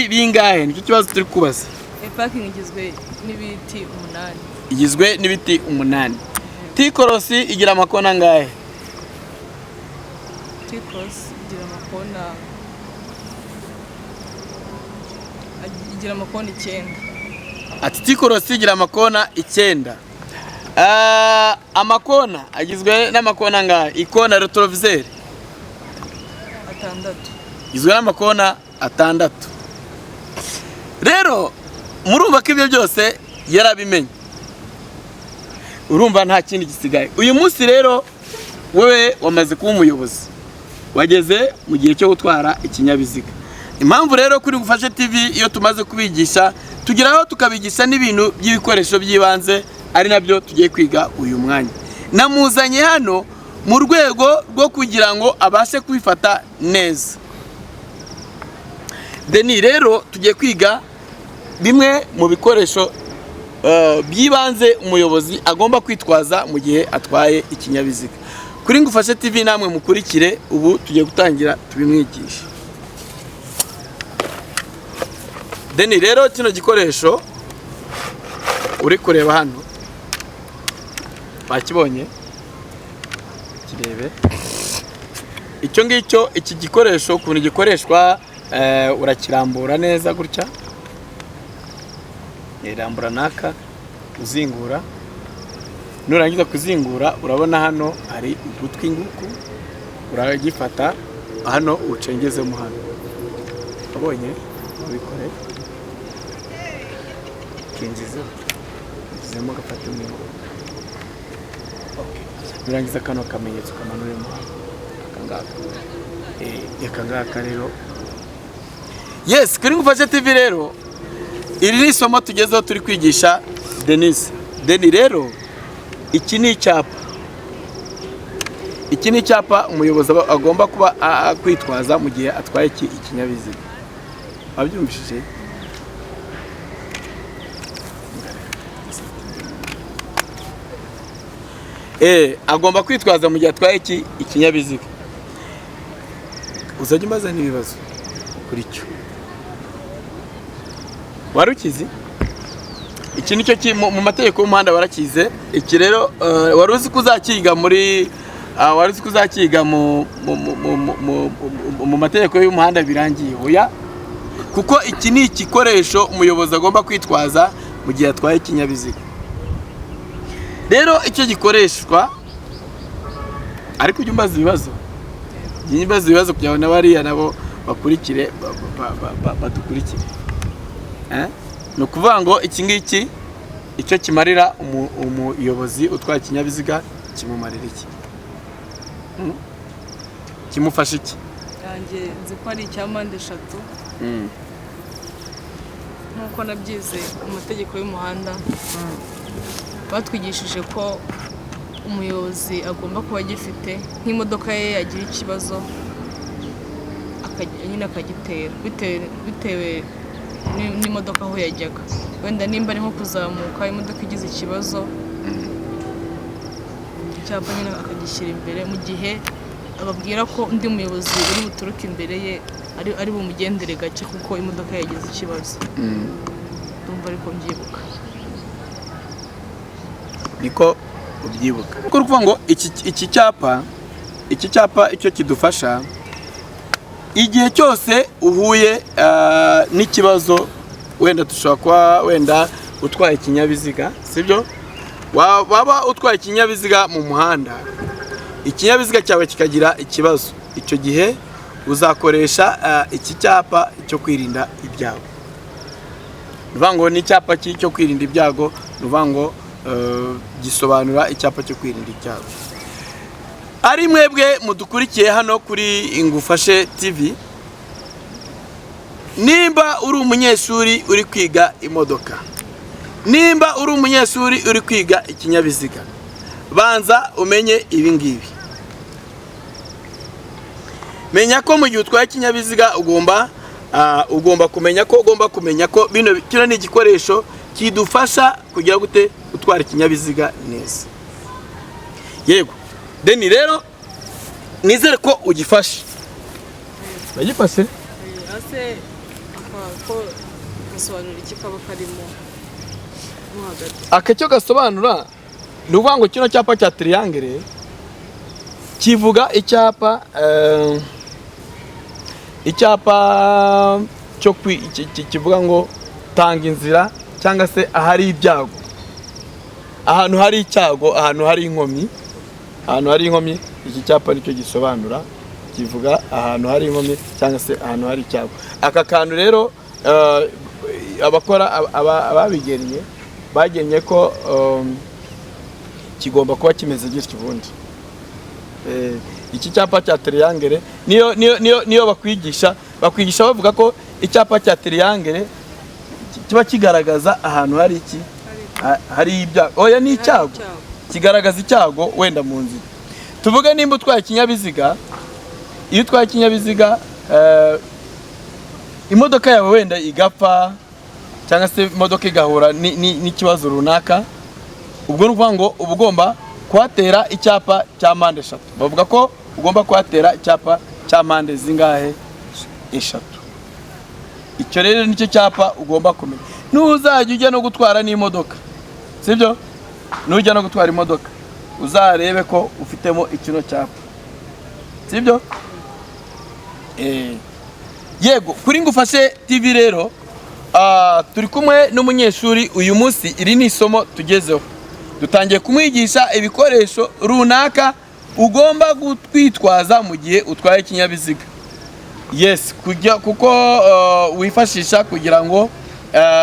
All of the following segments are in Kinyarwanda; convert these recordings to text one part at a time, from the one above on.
bingahe nicyo kibazo turi kubaza. Parking igizwe n'ibiti 8. Igizwe n'ibiti 8. T-Cross igira amakona ngahe? T-Cross igira amakona 9. Ati T-Cross igira amakona 9. Amakona agizwe n'amakona ngahe? Ikona retroviseur 6. Igizwe n'amakona 6. Rero murumva ko ibyo byose yarabimenye. Urumva nta kindi gisigaye. Uyu munsi rero wewe wamaze kuba umuyobozi. Wageze mu gihe cyo gutwara ikinyabiziga. Impamvu rero kuri Ngufashe TV iyo tumaze kubigisha tugiraho tukabigisha n'ibintu by'ibikoresho by'ibanze ari nabyo tugiye kwiga uyu mwanya. Namuzanye hano mu rwego rwo kugira ngo abashe kubifata neza. Deni rero tugiye kwiga bimwe mu bikoresho by'ibanze umuyobozi agomba kwitwaza mu gihe atwaye ikinyabiziga. Kuri Ngufashe TV namwe mukurikire ubu tugiye gutangira tubimwigisha. Deni rero kino gikoresho uri kureba hano bakibonye kirebe icyo ngicyo iki gikoresho ukuntu gikoreshwa urakirambura neza gutya irambura naka uzingura nurangiza kuzingura urabona hano hari ugutwi nguku uragifata hano ucengezemo hano abonye ubikore kinjiza zemo gafata umwe nurangiza kano kamenyetso kamanuremo akangaka rero yes kuri Ngufashe TV rero iri ni isomo tugezeho turi kwigisha Denis. Deni rero iki ni icyapa umuyobozi agomba kuba kwitwaza mu gihe atwaye ikinyabiziga. Abyumvishije agomba kwitwaza mu gihe atwaye ikinyabiziga. Uzajya umaza n'ibibazo kuri cyo warukizi. Iki nicyo mu mategeko y'umuhanda barakize. Iki rero wari uzi kuzakiga mu mategeko y'umuhanda birangiye oya, kuko iki ni igikoresho umuyobozi agomba kwitwaza mu gihe atwaye ikinyabiziga. Rero icyo gikoreshwa ariko ujye umbaza ibibazo kugira ngo n'abariya nabo bakurikire badukurikire. Ni ukuvuga ngo iki ngiki icyo kimarira umuyobozi utwaye ikinyabiziga kimumarira iki? Kimufasha iki? Yanjye nzi ko ari icya mpande 3 nk'uko nabyize mu mategeko y'umuhanda. Batwigishije ko umuyobozi agomba kuba agifite nk'imodoka ye yagira ikibazo akagitera bitewe n'imodoka aho yajyaga. Wenda nimba ari nko kuzamuka imodoka igize ikibazo icyapa nyine akagishyira imbere mu gihe ababwira ko undi muyobozi uri buturuke imbere ye ari bumugendere gake kuko imodoka yagize ikibazo. Ndumva ariko mbyibuka. Niko ubyibuka. Kuko kuvuga ngo iki cyapa icyo kidufasha igihe cyose uhuye n'ikibazo, wenda dushobora kuba wenda utwaye ikinyabiziga, sibyo? Waba utwaye ikinyabiziga mu muhanda, ikinyabiziga cyawe kikagira ikibazo, icyo gihe uzakoresha iki cyapa cyo kwirinda ibyago. Nuvuga ngo ni icyapa cyo kwirinda ibyago, nuvuga ngo gisobanura icyapa cyo kwirinda ibyago. Ari mwebwe mudukurikiye hano kuri Ngufashe TV, nimba uri umunyeshuri uri kwiga imodoka, nimba uri umunyeshuri uri kwiga ikinyabiziga, banza umenye ibi ngibi. Menya ko mu gihe utwaye ikinyabiziga ugomba kumenya ko kino ni igikoresho kidufasha kugira gute gutwara ikinyabiziga neza. Yego. Deni rero nizere ko ugifashe. Bagifashe? Ase ko gasobanura iki kaba karimo mo hagati. Akacyo gasobanura ni ukuvuga ngo kino cyapa cya triangle kivuga icyapa cyo kivuga ngo tanga inzira cyangwa se ahari ibyago, ahantu hari icyago, ahantu hari inkomyi, iki cyapa nicyo gisobanura, kivuga ahantu hari inkomyi cyangwa se ahantu hari icyago. Aka kantu rero abakora ababigennye bagennye ko kigomba kuba kimeze gityo ubundi. Iki cyapa cya triangle niyo bakwigisha bavuga ko icyapa cya triangle kiba kigaragaza ahantu hari iki, hari ibyago. Oya, ni icyago, kigaragaza icyago wenda mu nzira. Tuvuge nimba utwaye ikinyabiziga, iyo utwaye ikinyabiziga imodoka yawe wenda igapfa cyangwa se imodoka igahura n'ikibazo runaka, ubwo ni ukuvuga ngo uba ugomba kuhatera icyapa cya mpande eshatu. Bavuga ko ugomba kuhatera icyapa cya mpande zingahe? Eshatu. Icyo rero nicyo cyapa ugomba kumenya. N'uzajya ujya no gutwara n'imodoka, sibyo? Nujya no gutwara imodoka uzarebe ko ufitemo ikino cyapa, sibyo? Yego, kuri Ngufashe TV rero turi kumwe n'umunyeshuri uyu munsi. Iri ni isomo tugezeho, dutangiye kumwigisha ibikoresho runaka ugomba kwitwaza mu gihe utwaye ikinyabiziga. Yes, kuko wifashisha kugira ngo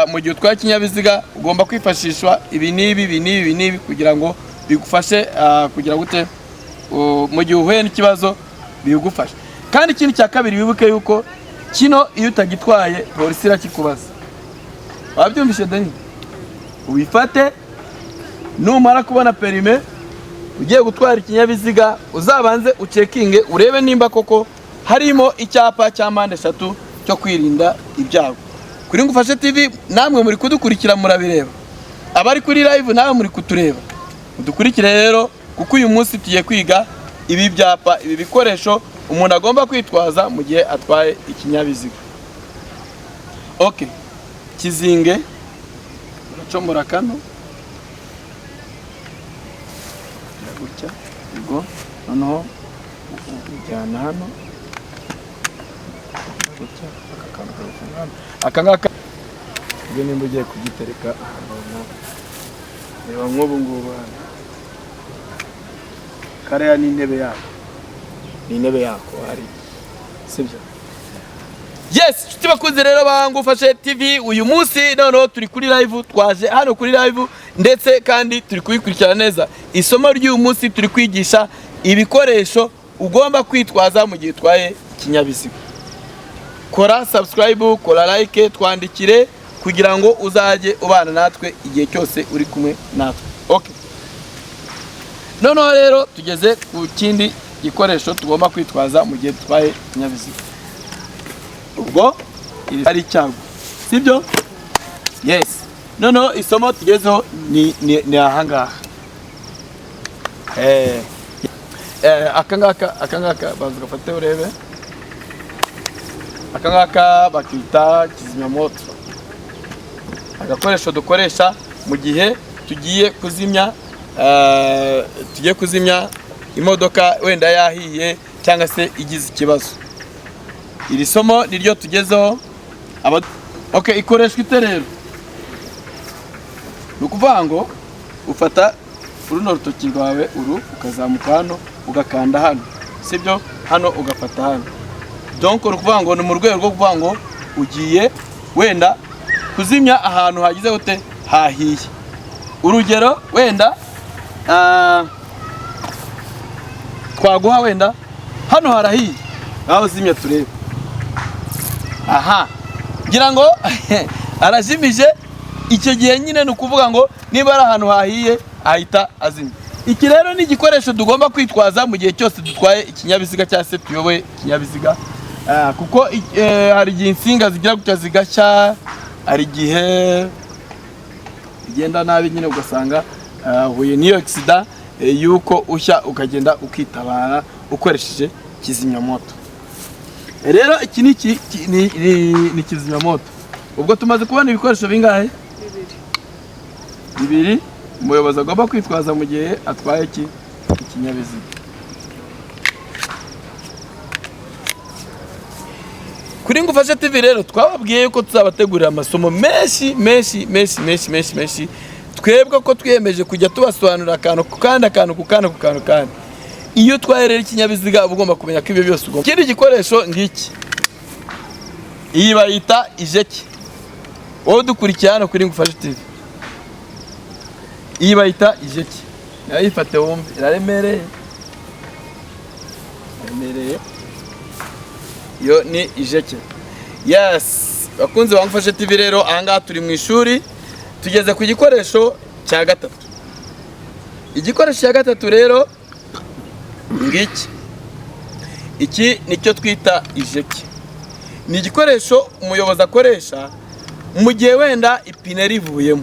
mu gihe utwaye ikinyabiziga ugomba kwifashishwa ibi n'ibi kugira ngo bigufashe kugira gute mu gihe uhuye n'ikibazo bigufasha. Kandi ikindi cya kabiri wibuke yuko kino iyo utagitwaye polisi irakikubaza. Wabyumvise Dani? Wifate, numara kubona perime ugiye gutwara ikinyabiziga uzabanze ucekinge urebe nimba koko harimo icyapa cya mpande eshatu cyo kwirinda ibyago. Kuri Ngufashe TV namwe muri kudukurikira murabireba, abari kuri live nawe muri kutureba. Udukurikire rero kuko uyu munsi tugiye kwiga ibi byapa, ibi bikoresho umuntu agomba kwitwaza mu gihe atwaye ikinyabiziga. Okay, kizinge uracomora kano gutya, ubwo noneho ujyana hano gutya, aka ngaka ubwo nimba ugiye kugitereka reba nk'ubu ngubu hano kariya ni intebe yako hari, sibyo? Yes, nshuti bakunze rero ba Ngufashe TV, uyu munsi noneho turi kuri live, twaje hano kuri live ndetse kandi turi kubikurikirana neza. Isomo ry'uyu munsi turi kwigisha ibikoresho ugomba kwitwaza mu gihe utwaye ikinyabiziga. Kora subscribe, kora like, twandikire kugira ngo uzajye ubana natwe igihe cyose uri kumwe natwe. Okay, noneho rero tugeze ku kindi gikoresho tugomba kwitwaza mu gihe dutwaye ikinyabiziga. Ubwo ari icyago, sibyo? Yes, noneho isomo tugezeho ni ahangaha. Akangaka baza gafate urebe. Akangaka bakita kizimyamoto, agakoresho dukoresha mu gihe tugiye kuzimya imodoka wenda yahiye cyangwa se igize ikibazo. Iri somo niryo tugezeho. Okay, ikoreshwa ite rero? Nukuvuga ngo ufata uruno rutoki rwawe ukazamuka hano ugakanda hano, sibyo? Hano ugafata hano. Donc urukuvuga ngo ni mu rwego rwo kuvuga ngo ugiye wenda kuzimya ahantu hagize gute hahiye. Urugero wenda twaguha wenda hano harahiye, aho zimya turebe. Aha, ngira ngo arajimije. Icyo gihe nyine ni ukuvuga ngo niba ari ahantu hahiye ahita azimya. Iki rero ni igikoresho tugomba kwitwaza mu gihe cyose dutwaye ikinyabiziga cyangwa se tuyoboye ikinyabiziga, kuko hari igihe insinga zigira gutya zigashya, hari igihe igenda nabi nyine ugasanga huye n'iyo accident yuko ushya ukagenda ukitabara ukoresheje kizimyamoto. Rero iki ni kizimyamoto. ubwo tumaze kubona ibikoresho bingahe? Bibiri umuyobozi agomba kwitwaza mu gihe atwaye ikinyabiziga. Kuri Ngufashe TV rero twababwiye yuko tuzabategurira amasomo menshi twebwe ko twiyemeje kujya tubasobanurira akantu ku kandi. Iyo utwaye rero ikinyabiziga uba ugomba kumenya ko ibyo byose ugomba. Ikindi gikoresho ngiki, iyi bayita ijeki. Wowe dukurikiye hano kuri Ngufashe TV, iyi bayita ijeki. Nayifate wumve, iraremereye. Yo ni ijeki. Yes, bakunze ba Ngufashe TV rero ahangaha turi mu ishuri tugeze ku gikoresho cya gatatu. Igikoresho cya gatatu rero ngiki. Iki nicyo twita ijeki. Ni igikoresho umuyobozi akoresha mu gihe wenda ipine rivuyemo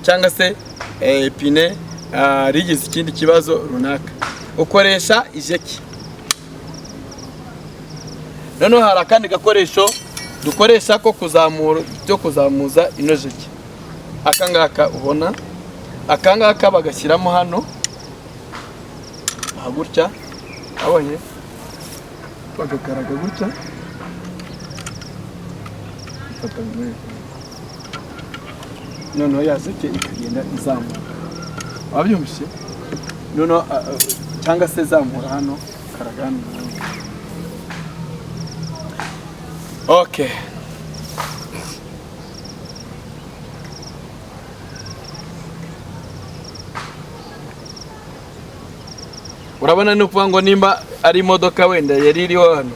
cyangwa se ipine rigize ikindi kibazo runaka, ukoresha ijeki. Noneho hari akandi gakoresho dukoresha ko kuzamuza ino jeki. Akangaka ubona, akangaka bagashyiramo hano gutya, abonye bagakaraga gutya, noneho yazeke ikagenda izamuka. Wabyumvise? Noneho cyangwa se zamura hano karagana. Okay. Urabona ni ukuvuga ngo nimba ari imodoka wenda yari iriho hano,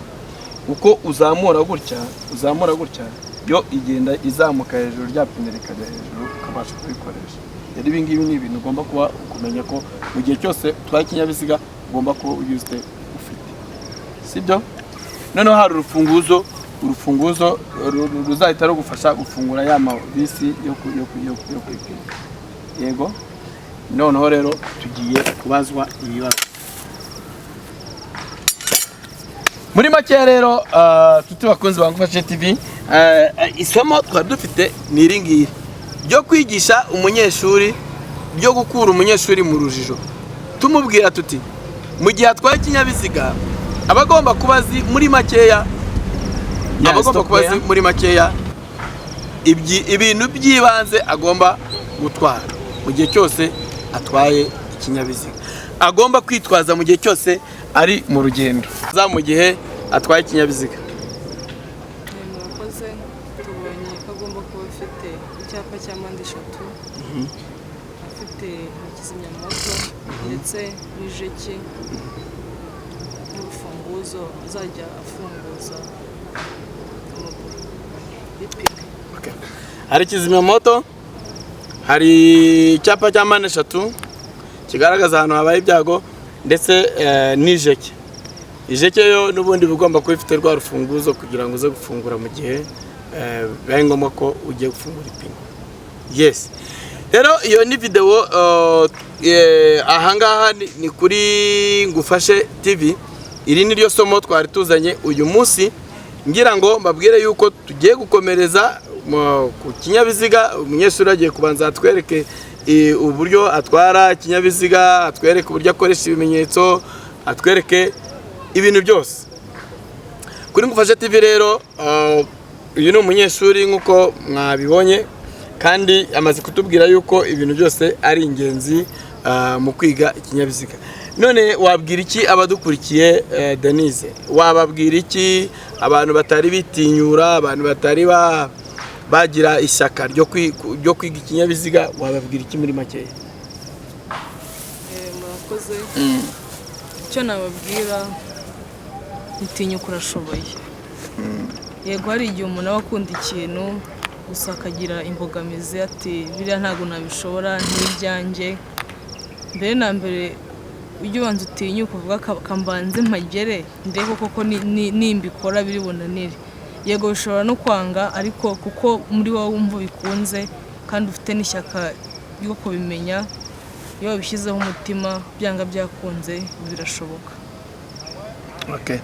uko uzamura gutya yo igenda izamuka hejuru, rya pine rikajya hejuru ukabasha kubikoresha. Rero ibi ngibi ni ibintu ugomba kuba kumenya ko mu gihe cyose utwaye ikinyabiziga ugomba kuba ufite, sibyo? Noneho hari urufunguzo ruzahita rugufasha gufungura ya mabisi yo kwipima. Yego. Noneho rero tugiye kubazwa ibibazo. Muri make rero tuti bakunze ba Ngufashe TV, isomo twari dufite ni iri ngiri ryo kwigisha umunyeshuri, ryo gukura umunyeshuri mu rujijo. Tumubwira tuti mu gihe atwaye ikinyabiziga abagomba kubazi muri makeya, ibintu by'ibanze agomba gutwara mu gihe cyose atwaye ikinyabiziga, agomba kwitwaza mu gihe cyose ari mu rugendo, za mu gihe atwaye ikinyabiziga. Murakoze, tubonye ko agomba kuba afite icyapa cya mpande eshatu, afite kizimyamoto ndetse n'ijeki n'urufunguzo azajya afunguza ipine. Hari kizimyamoto, hari icyapa cya mpande eshatu kigaragaza ahantu habaye ibyago, ndetse n'ijeki. Ijeki yo n'ubundi bugomba kuba ifite rwa rufunguzo kugira ngo uze gufungura mu gihe bibaye ngombwa ko ugiye gufungura ipine. Yes. Rero iyo ni video ahangaha ni kuri Ngufashe TV. Iri ni ryo somo twari tuzanye uyu munsi, ngira ngo mbabwire yuko tugiye gukomereza ku kinyabiziga. Umunyeshuri agiye kubanza atwereke uburyo atwara ikinyabiziga, atwereke uburyo akoresha ibimenyetso, atwereke ibintu byose. Kuri Ngufashe TV rero uyu ni umunyeshuri nk'uko mwabibonye, kandi amaze kutubwira yuko ibintu byose ari ingenzi mu kwiga ikinyabiziga. None wabwira iki abadukurikiye Denise? Wababwira iki abantu batari bitinyura, abantu batari bagira ishyaka ryo kwiga ikinyabiziga? Wababwira iki muri makeya? Murakoze. Icyo nababwira, nitinyuka urashoboye. Yego, hari igihe umuntu aba akunda ikintu gusa akagira imbogamizi ati biriya ntabwo nabishobora, n'ibyanjye. Mbere na mbere ujye ubanza utinyuka uvuga kambanze mpagere ndebe koko nimbikora biri bunanire. Yego bishobora no kwanga, ariko kuko muri wowe wumva bikunze kandi ufite n'ishyaka ryo kubimenya, iyo wabishyizeho umutima byanga byakunze birashoboka. Okay.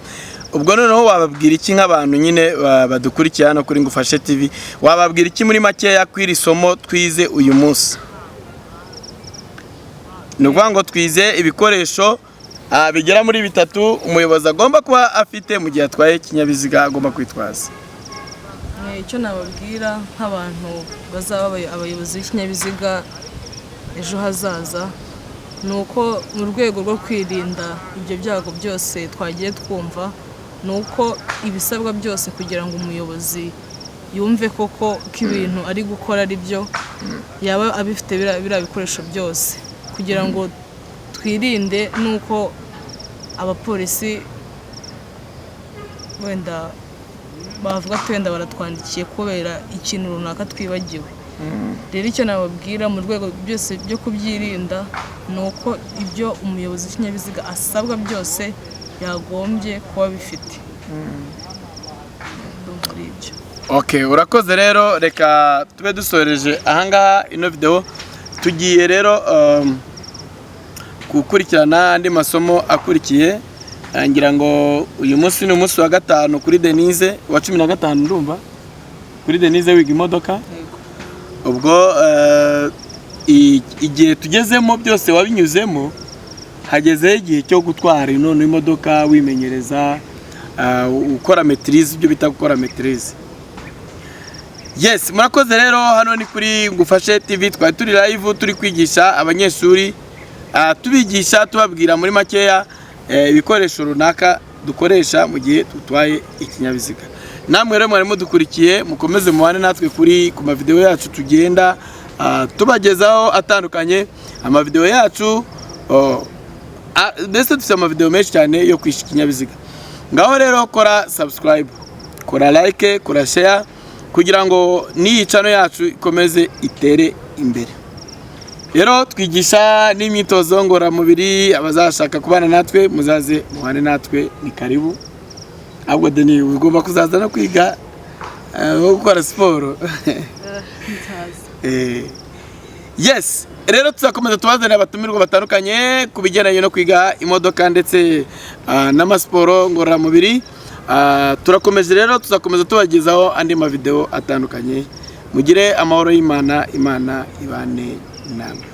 ubwo noneho wababwira iki nk'abantu nyine badukurikiye hano kuri Ngufashe TV, wababwira iki muri makeya kw'iri somo twize uyu munsi? Ni ukuvuga ngo twize ibikoresho bigera muri 3 umuyobozi agomba kuba afite mu gihe atwaye ikinyabiziga agomba kwitwaza. Icyo nababwira nk'abantu bazaba abayobozi b'ikinyabiziga ejo hazaza, ni uko mu rwego rwo kwirinda ibyo byago byose twagiye twumva, ni uko ibisabwa byose kugira ngo umuyobozi yumve koko ko ibintu ari gukora ari byo, yaba abifite biriya bikoresho byose, kugira ngo twirinde nuko abapolisi wenda bavuga ati wenda baratwandikiye kubera ikintu runaka twibagiwe. Rero icyo nababwira mu rwego byose byo kubyirinda, ni uko ibyo umuyobozi w'ikinyabiziga asabwa byose yagombye kuba bifite. Okay, urakoze rero, reka tube dusoreje ahangaha ino video. Tugiye rero gukurikirana andi masomo akurikiye. Ngira ngo uyu munsi ni umunsi wa 5 kuri Denise, wa 15 ndumva kuri Denise wiga imodoka. Ubwo igihe tugezemo byose wabinyuzemo, hageze igihe cyo gutwara none imodoka wimenyereza, ukora maîtrise, ibyo bita gukora maîtrise. Yes, murakoze rero, hano ni kuri Ngufashe TV, twari turi live turi kwigisha abanyeshuri, tubigisha tubabwira muri makeya ibikoresho runaka dukoresha mu gihe tutwaye ikinyabiziga. Namwe rero mwari mudukurikiye, mukomeze mubane natwe ku mavideo yacu tugenda tubagezaho atandukanye. Amavideo yacu ndetse dufite amavideo menshi cyane yo kwisha ikinyabiziga. Ngaho rero kora subscribe, kora like, kora share, kugira ngo n'iyi channel yacu ikomeze itere imbere. Rero twigisha n'imyitozo ngororamubiri, abazashaka kubana natwe muzaze muhane natwe, ni karibu. Ahubwo Deni ugomba kuzaza no kwiga gukora siporo. Yes, rero tuzakomeza tubazanira abatumirwa batandukanye kubigendanye no kwiga imodoka ndetse n'amasiporo ngororamubiri. Turakomeje rero, tuzakomeza tubagezaho andi mavideo atandukanye. Mugire amahoro y'Imana, Imana ibane namwe.